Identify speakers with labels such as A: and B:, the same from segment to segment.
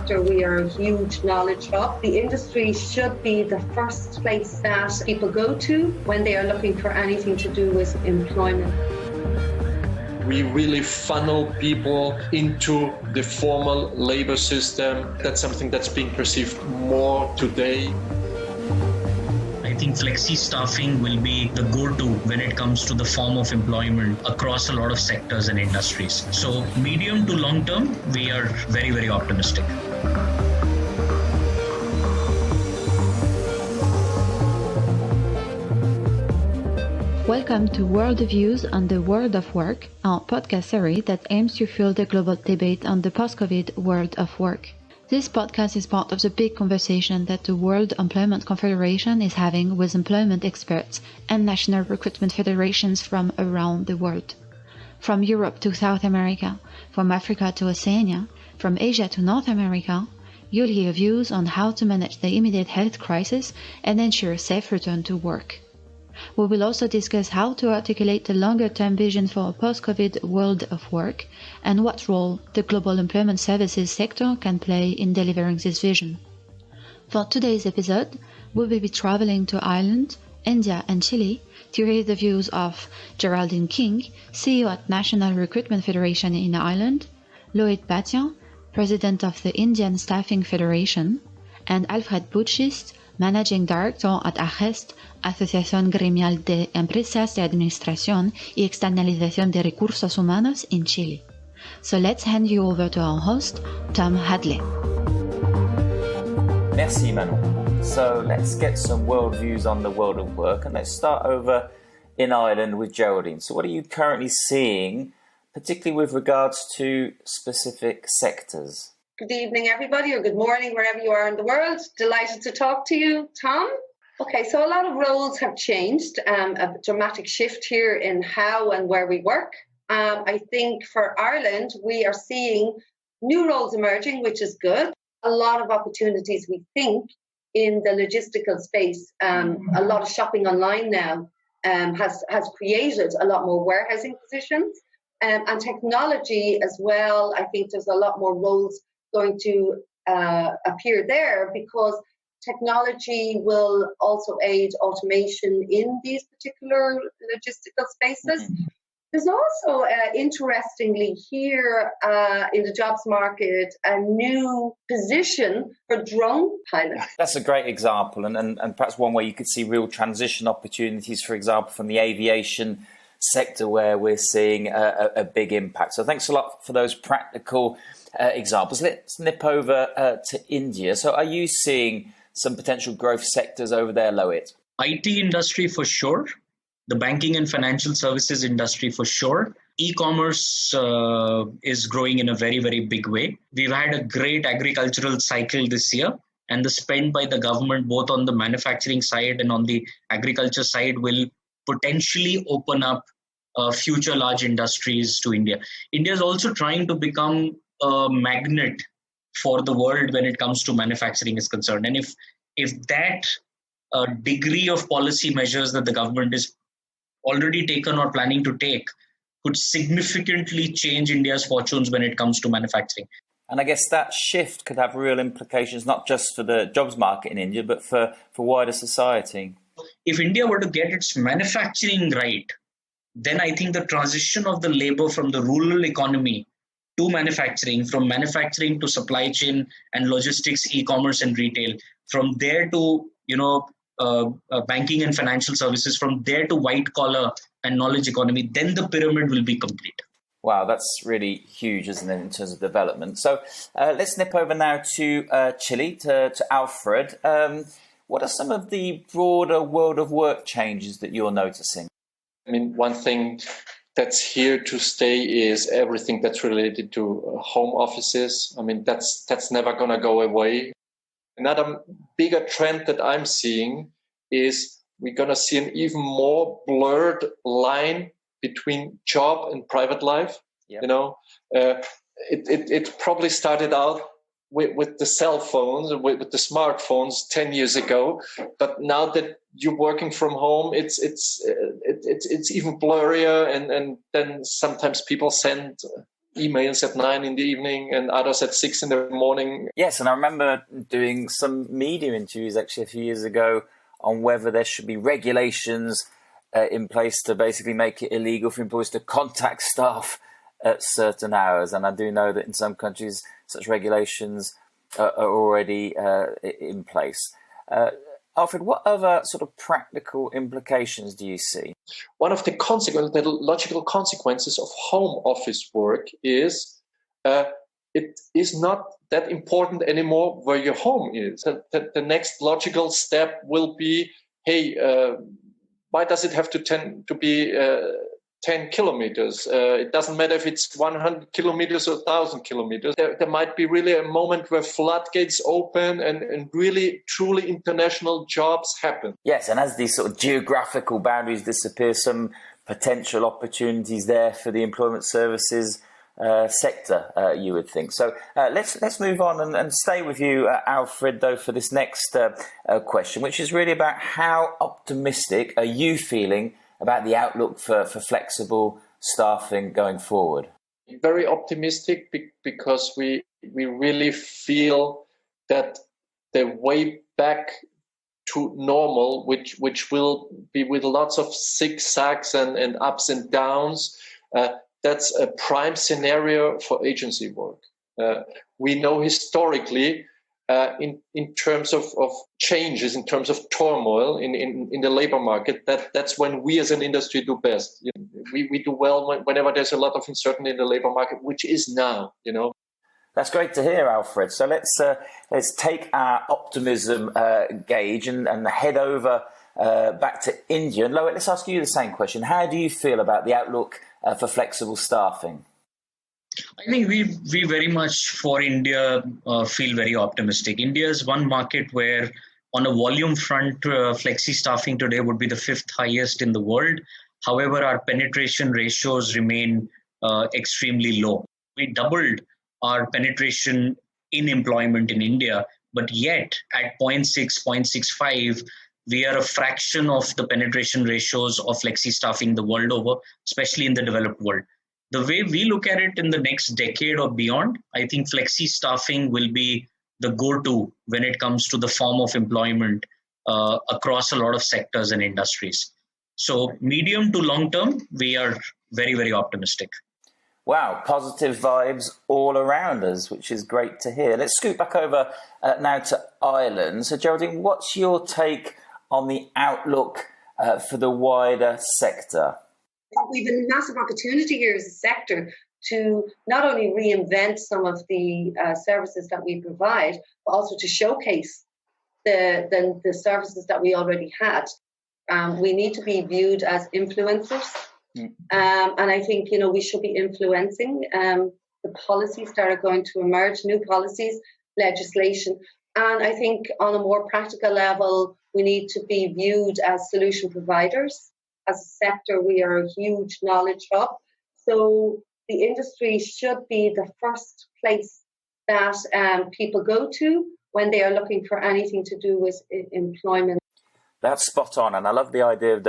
A: sector, we are a huge knowledge hub. The industry should be the first place that people go to when they are looking for anything to do with employment.
B: We really funnel people into the formal labor system. That's something that's being perceived more today.
C: I think flexi staffing will be the go-to when it comes to the form of employment across a lot of sectors and industries. So medium to long term, we are very, very optimistic.
D: Welcome to World Views on the World of Work, our podcast series that aims to fuel the global debate on the post-COVID world of work. This podcast is part of the big conversation that the World Employment Confederation is having with employment experts and national recruitment federations from around the world. From Europe to South America, from Africa to Oceania, from Asia to North America, you'll hear views on how to manage the immediate health crisis and ensure safe return to work. We will also discuss how to articulate the longer-term vision for a post-COVID world of work and what role the global employment services sector can play in delivering this vision. For today's episode, we will be traveling to Ireland, India and Chile to hear the views of Geraldine King, CEO at National Recruitment Federation in Ireland, Loïc Batian, President of the Indian Staffing Federation, and Alfred Buchist, Managing Director at Agest, Asociación Gremial de Empresas de Administración y Externalización de Recursos Humanos in Chile. So let's hand you over to our host, Tom Hadley.
E: Merci Manon. So let's get some world views on the world of work, and let's start over in Ireland with Geraldine. So what are you currently seeing, particularly with regards to specific sectors?
A: Good evening, everybody, or good morning, wherever you are in the world. Delighted to talk to you, Tom. Okay, so a lot of roles have changed, a dramatic shift here in how and where we work. I think for Ireland, we are seeing new roles emerging, which is good. A lot of opportunities, we think, in the logistical space. A lot of shopping online now has created a lot more warehousing positions. And technology as well, I think there's a lot more roles going to appear there because technology will also aid automation in these particular logistical spaces. Mm-hmm. There's also, interestingly here in the jobs market, a new position for drone pilots.
E: That's a great example and perhaps one where you could see real transition opportunities, for example, from the aviation sector where we're seeing a big impact. So thanks a lot for those practical examples. Let's nip over to India. So are you seeing some potential growth sectors over there, Loïc?
C: IT industry for sure. The banking and financial services industry for sure. E-commerce is growing in a very, very big way. We've had a great agricultural cycle this year, and the spend by the government, both on the manufacturing side and on the agriculture side, will potentially open up future large industries to India. India is also trying to become a magnet for the world when it comes to manufacturing is concerned. And if that degree of policy measures that the government is already taken or planning to take could significantly change India's fortunes when it comes to manufacturing.
E: And I guess that shift could have real implications, not just for the jobs market in India, but for wider society.
C: If India were to get its manufacturing right, then I think the transition of the labor from the rural economy to manufacturing, from manufacturing to supply chain and logistics, e-commerce and retail, from there to, banking and financial services, from there to white collar and knowledge economy, then the pyramid will be complete.
E: Wow, that's really huge, isn't it, in terms of development? So let's nip over now to Chile, to Alfred. What are some of the broader world of work changes that you're noticing?
B: I mean, one thing that's here to stay is everything that's related to home offices. I mean, that's never going to go away. Another bigger trend that I'm seeing is we're going to see an even more blurred line between job and private life. Yep. It probably started out with the cell phones, with the smartphones 10 years ago, but now that you're working from home, it's even blurrier, and then sometimes people send emails at 9 in the evening and others at 6 in the morning.
E: Yes, and I remember doing some media interviews actually a few years ago on whether there should be regulations in place to basically make it illegal for employers to contact staff at certain hours. And I do know that in some countries such regulations are already in place. Alfred, what other sort of practical implications do you see?
B: One of the logical consequences of home office work is it is not that important anymore where your home is. The next logical step will be, hey, why does it have to be 10 kilometers? It doesn't matter if it's 100 kilometers or 1,000 kilometers. There might be really a moment where floodgates open and really, truly international jobs happen.
E: Yes, and as these sort of geographical boundaries disappear, some potential opportunities there for the employment services sector, you would think. So let's move on and stay with you, Alfred, though, for this next question, which is really about how optimistic are you feeling about the outlook for flexible staffing going forward?
B: Very optimistic because we really feel that the way back to normal, which will be with lots of zigzags and ups and downs, that's a prime scenario for agency work. We know historically, in terms of changes, in terms of turmoil in the labor market, that's when we as an industry do best. We do well whenever there's a lot of uncertainty in the labor market, which is now.
E: That's great to hear, Alfred. So let's take our optimism gauge and head over back to India. And Loic, let's ask you the same question. How do you feel about the outlook for flexible staffing?
C: I think we very much for India feel very optimistic. India is one market where on a volume front, flexi staffing today would be the 5th highest in the world. However, our penetration ratios remain extremely low. We doubled our penetration in employment in India, but yet at 0.6, 0.65, we are a fraction of the penetration ratios of flexi staffing the world over, especially in the developed world. The way we look at it in the next decade or beyond, I think flexi staffing will be the go-to when it comes to the form of employment across a lot of sectors and industries. So medium to long term, we are very, very optimistic.
E: Wow, positive vibes all around us, which is great to hear. Let's scoot back over now to Ireland. So Geraldine, what's your take on the outlook for the wider sector?
A: We've a massive opportunity here as a sector to not only reinvent some of the services that we provide, but also to showcase the services that we already had. We need to be viewed as influencers. And I think, we should be influencing the policies that are going to emerge, new policies, legislation. And I think on a more practical level, we need to be viewed as solution providers. As a sector, we are a huge knowledge hub. So the industry should be the first place that people go to when they are looking for anything to do with employment.
E: That's spot on. And I love the idea of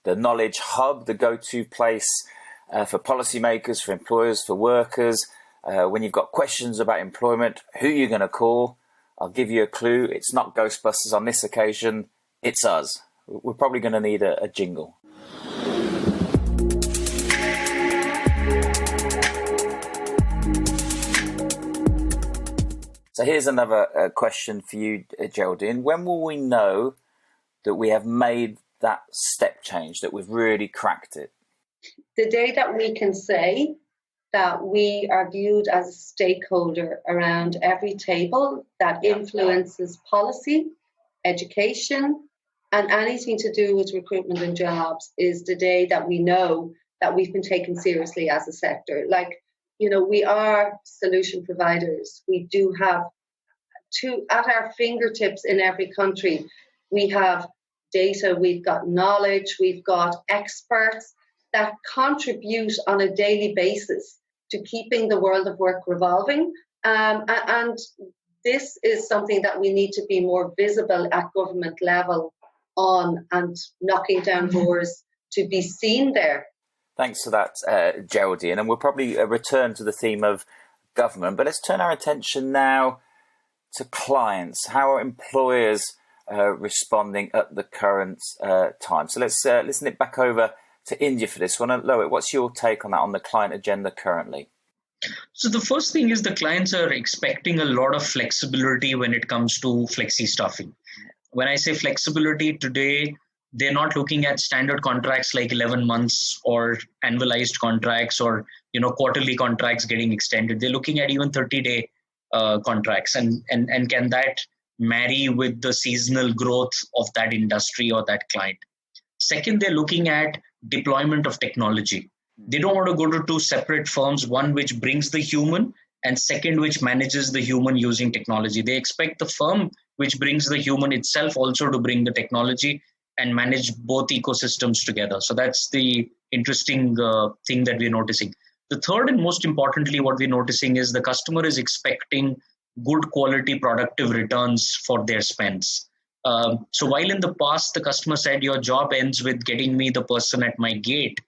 E: the knowledge hub, the go-to place for policymakers, for employers, for workers. When you've got questions about employment, who you're going to call, I'll give you a clue. It's not Ghostbusters on this occasion. It's us. We're probably going to need a jingle. So here's another question for you, Geraldine. When will we know that we have made that step change, that we've really cracked it?
A: The day that we can say that we are viewed as a stakeholder around every table that influences policy, education, and anything to do with recruitment and jobs is the day that we know that we've been taken seriously as a sector. We are solution providers. We do have at our fingertips in every country. We have data, we've got knowledge, we've got experts that contribute on a daily basis to keeping the world of work revolving. And this is something that we need to be more visible at government level on and knocking down doors to be seen there.
E: Thanks for that, Geraldine. And we'll probably return to the theme of government, but let's turn our attention now to clients. How are employers responding at the current time? So let's listen it back over to India for this one. Loic, what's your take on that, on the client agenda currently?
C: So the first thing is the clients are expecting a lot of flexibility when it comes to flexi staffing. When I say flexibility today, they're not looking at standard contracts like 11 months or annualized contracts or quarterly contracts getting extended. They're looking at even 30-day contracts, and can that marry with the seasonal growth of that industry or that client? Second, they're looking at deployment of technology. They don't want to go to two separate firms, one which brings the human and second which manages the human using technology. They expect the firm which brings the human itself also to bring the technology and manage both ecosystems together. So that's the interesting thing that we're noticing. The third and most importantly, what we're noticing is the customer is expecting good quality productive returns for their spends. So while in the past, the customer said, your job ends with getting me the person at my gate,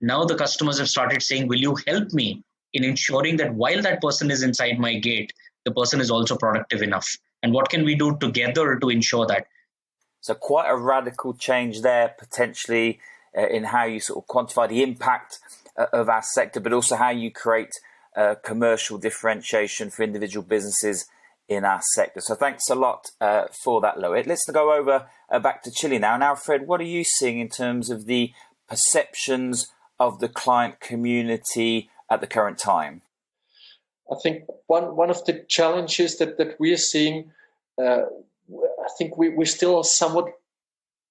C: now the customers have started saying, will you help me in ensuring that while that person is inside my gate, the person is also productive enough? And what can we do together to ensure that?
E: So quite a radical change there, potentially, in how you sort of quantify the impact of our sector, but also how you create commercial differentiation for individual businesses in our sector. So thanks a lot for that, Loic. Let's go over back to Chile now. Now, Fred, what are you seeing in terms of the perceptions of the client community at the current time?
B: I think one of the challenges that we're seeing, I think we're still somewhat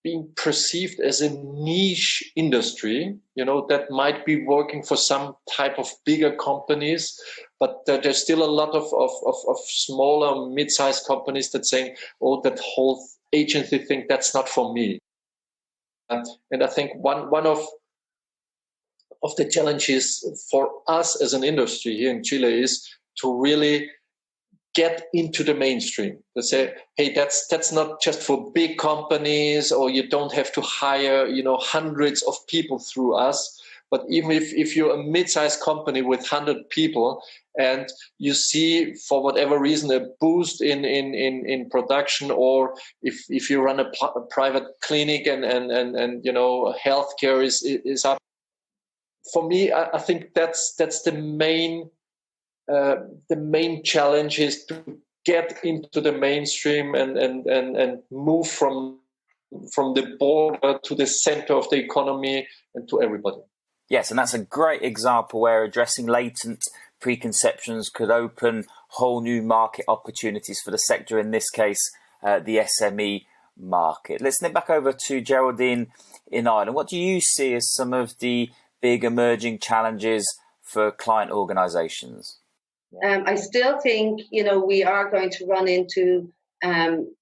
B: being perceived as a niche industry, that might be working for some type of bigger companies, but there's still a lot of smaller, mid-sized companies that saying, oh, that whole agency thing, that's not for me. And I think one of the challenges for us as an industry here in Chile is to really get into the mainstream. They say, hey, that's not just for big companies, or you don't have to hire, hundreds of people through us. But even if you're a mid-sized company with 100 people and you see for whatever reason a boost in production, or if you run a private clinic and healthcare is up. For me, I think that's the main challenge is to get into the mainstream and move from the border to the center of the economy and to everybody.
E: Yes, and that's a great example where addressing latent preconceptions could open whole new market opportunities for the sector, in this case, the SME market. Let's nip back over to Geraldine in Ireland. What do you see as some of the big emerging challenges for client organisations?
A: I still think, we are going to run into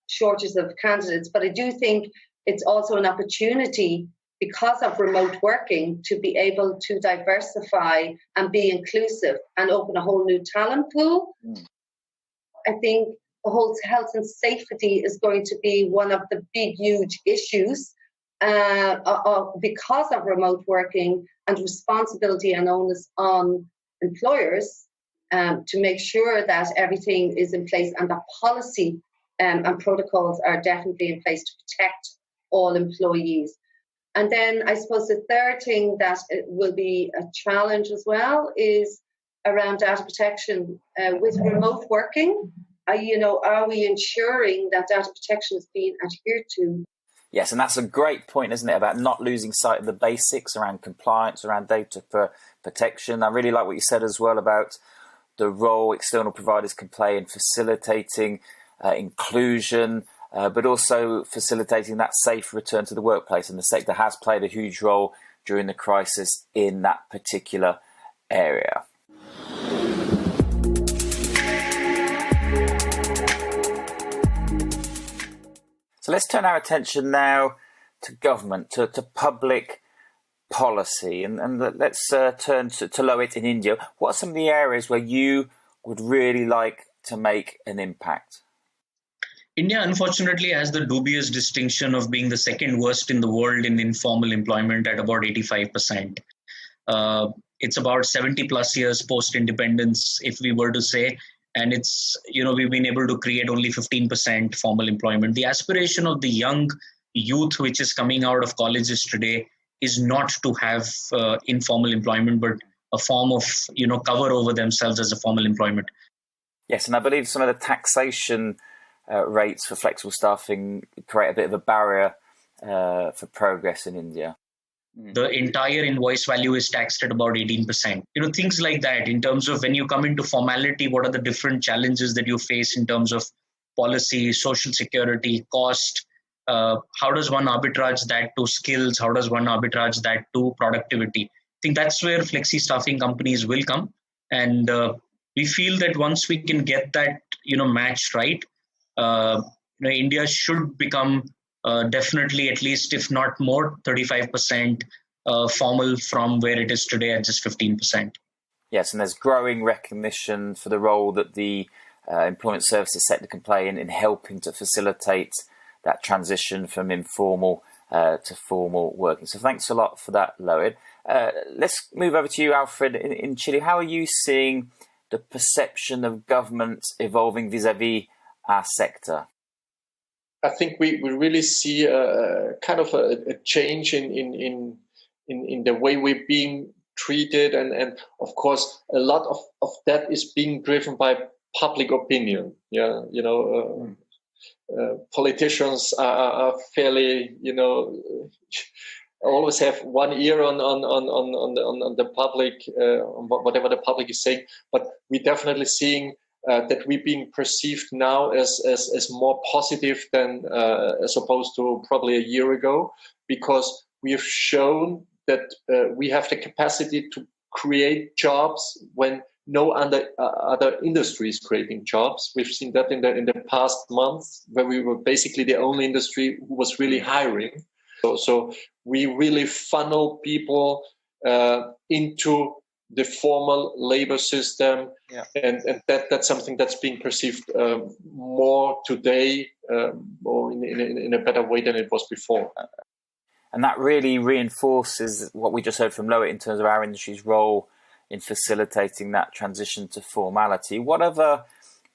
A: shortages of candidates, but I do think it's also an opportunity because of remote working to be able to diversify and be inclusive and open a whole new talent pool. I think the whole health and safety is going to be one of the big, huge issues because of remote working and responsibility and onus on employers to make sure that everything is in place and that policy and protocols are definitely in place to protect all employees. And then I suppose the third thing that will be a challenge as well is around data protection. With remote working, are we ensuring that data protection is being adhered to?
E: Yes, and that's a great point, isn't it, about not losing sight of the basics around compliance, around data protection. I really like what you said as well about the role external providers can play in facilitating inclusion, but also facilitating that safe return to the workplace. And the sector has played a huge role during the crisis in that particular area. So let's turn our attention now to government, to public policy. And let's turn to Loic in India. What are some of the areas where you would really like to make an impact?
C: India, unfortunately, has the dubious distinction of being the second worst in the world in informal employment at about 85%. It's about 70 plus years post-independence, if we were to say, and it's, we've been able to create only 15% formal employment. The aspiration of the young youth which is coming out of colleges today is not to have informal employment, but a form of, cover over themselves as a formal employment.
E: Yes, and I believe some of the taxation rates for flexible staffing create a bit of a barrier for progress in India.
C: The entire invoice value is taxed at about 18%. Things like that. In terms of when you come into formality, what are the different challenges that you face in terms of policy, social security, cost? How does one arbitrage that to skills? How does one arbitrage that to productivity? I think that's where flexi staffing companies will come. And we feel that once we can get that, matched right, India should become definitely, at least if not more, 35% formal from where it is today at just 15%.
E: Yes, and there's growing recognition for the role that the employment services sector can play in helping to facilitate that transition from informal to formal working. So thanks a lot for that, Loid. Let's move over to you, Alfred, in Chile. How are you seeing the perception of government evolving vis-a-vis our sector?
B: I think we really see a kind of a change in the way we're being treated, and of course a lot of that is being driven by public opinion. Yeah, politicians are fairly, always have one ear on the public, on whatever the public is saying. But we're definitely seeing that we're being perceived now as more positive than as opposed to probably a year ago, because we have shown that we have the capacity to create jobs when no other industry is creating jobs. We've seen that in the past months, where we were basically the only industry who was really hiring. So we really funnel people into the formal labor system, and that's something that's being perceived more today, or in a better way than it was before.
E: And that really reinforces what we just heard from Loit in terms of our industry's role in facilitating that transition to formality. What other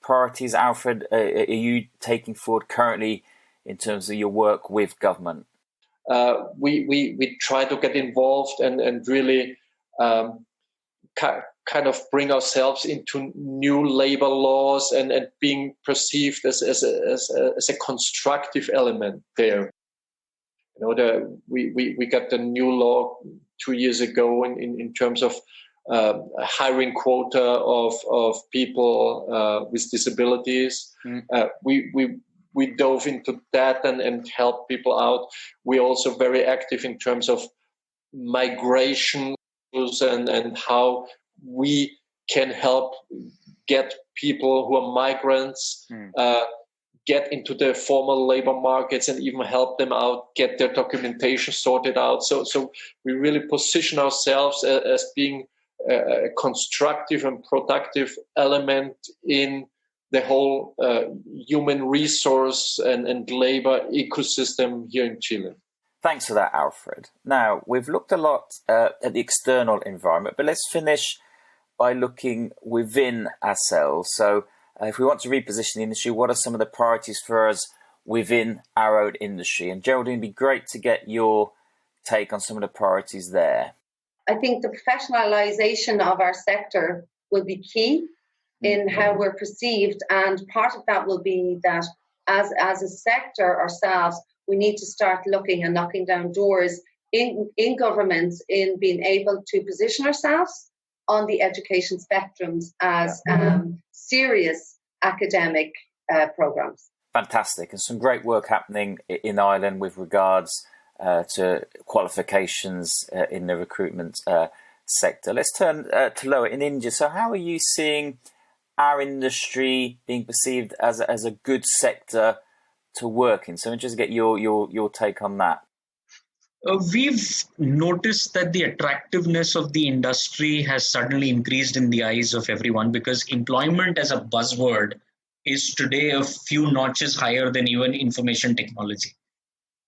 E: priorities, Alfred, are you taking forward currently in terms of your work with government?
B: We try to get involved and really kind of bring ourselves into new labor laws and being perceived as a constructive element there. We got the new law 2 years ago in terms of hiring quota of people with disabilities. We dove into that and helped people out. We're also very active in terms of migration and how we can help get people who are migrants get into the formal labor markets and even help them out, get their documentation sorted out. So we really position ourselves as being a constructive and productive element in the whole human resource and labor ecosystem here in Chile.
E: Thanks for that, Alfred. Now, we've looked a lot at the external environment, but let's finish by looking within ourselves. So if we want to reposition the industry, what are some of the priorities for us within our own industry? And Geraldine, it'd be great to get your take on some of the priorities there.
A: I think the professionalization of our sector will be key in how we're perceived. And part of that will be that as a sector ourselves, we need to start looking and knocking down doors in governments in being able to position ourselves on the education spectrums as serious academic programs.
E: Fantastic. And some great work happening in Ireland with regards to qualifications in the recruitment sector. Let's turn to Loit in India. So how are you seeing our industry being perceived as a good sector to work in? So just get your take on that.
C: We've noticed that the attractiveness of the industry has suddenly increased in the eyes of everyone, because employment as a buzzword is today a few notches higher than even information technology.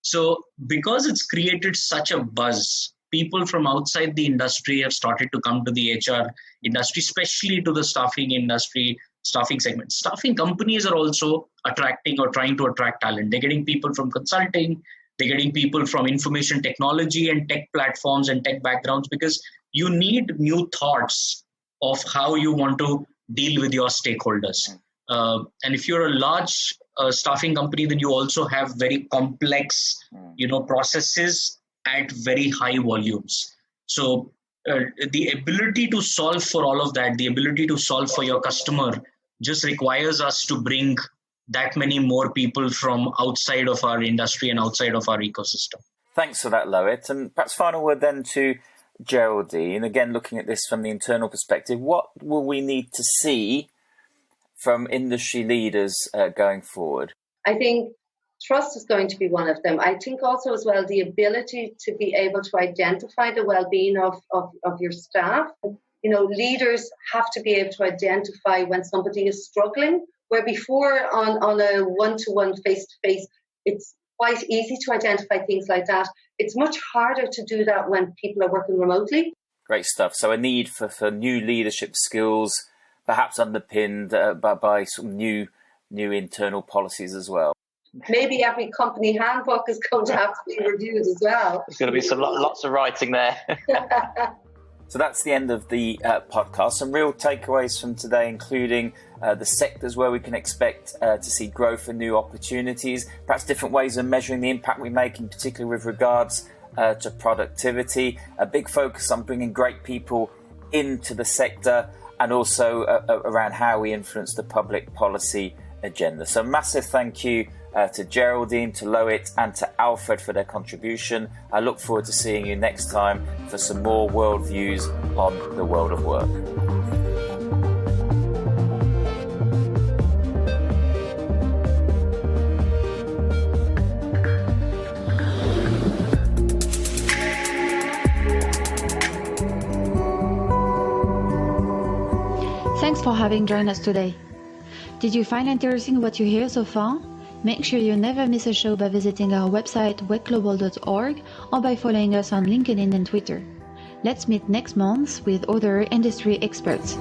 C: So because it's created such a buzz, people from outside the industry have started to come to the HR industry, especially to the staffing industry, staffing segment. Staffing companies are also attracting or trying to attract talent. They're getting people from consulting, they're getting people from information technology and tech platforms and tech backgrounds, because you need new thoughts of how you want to deal with your stakeholders. And if you're a large staffing company, then you also have very complex, processes at very high volumes. So the ability to solve for all of that, the ability to solve for your customer, just requires us to bring that many more people from outside of our industry and outside of our ecosystem.
E: Thanks for that, Lohit. And perhaps final word then to Geraldine. Again, looking at this from the internal perspective, what will we need to see from industry leaders going forward?
A: I think trust is going to be one of them. I think also as well the ability to be able to identify the well-being of your staff. Leaders have to be able to identify when somebody is struggling, where before on a one-to-one, face-to-face, it's quite easy to identify things like that. It's much harder to do that when people are working remotely.
E: Great stuff. So a need for new leadership skills, perhaps underpinned by some new internal policies as well.
A: Maybe every company handbook is going to have to be reviewed as well.
F: There's going to be lots of writing there.
E: So that's the end of the podcast. Some real takeaways from today, including the sectors where we can expect to see growth and new opportunities, perhaps different ways of measuring the impact we make, in particular with regards to productivity, a big focus on bringing great people into the sector, and also around how we influence the public policy agenda. So massive thank you to Geraldine, to Lohit and to Alfred for their contribution. I look forward to seeing you next time for some more world views on the world of work.
D: Thanks for having joined us today. Did you find interesting what you hear so far? Make sure you never miss a show by visiting our website wecglobal.org or by following us on LinkedIn and Twitter. Let's meet next month with other industry experts.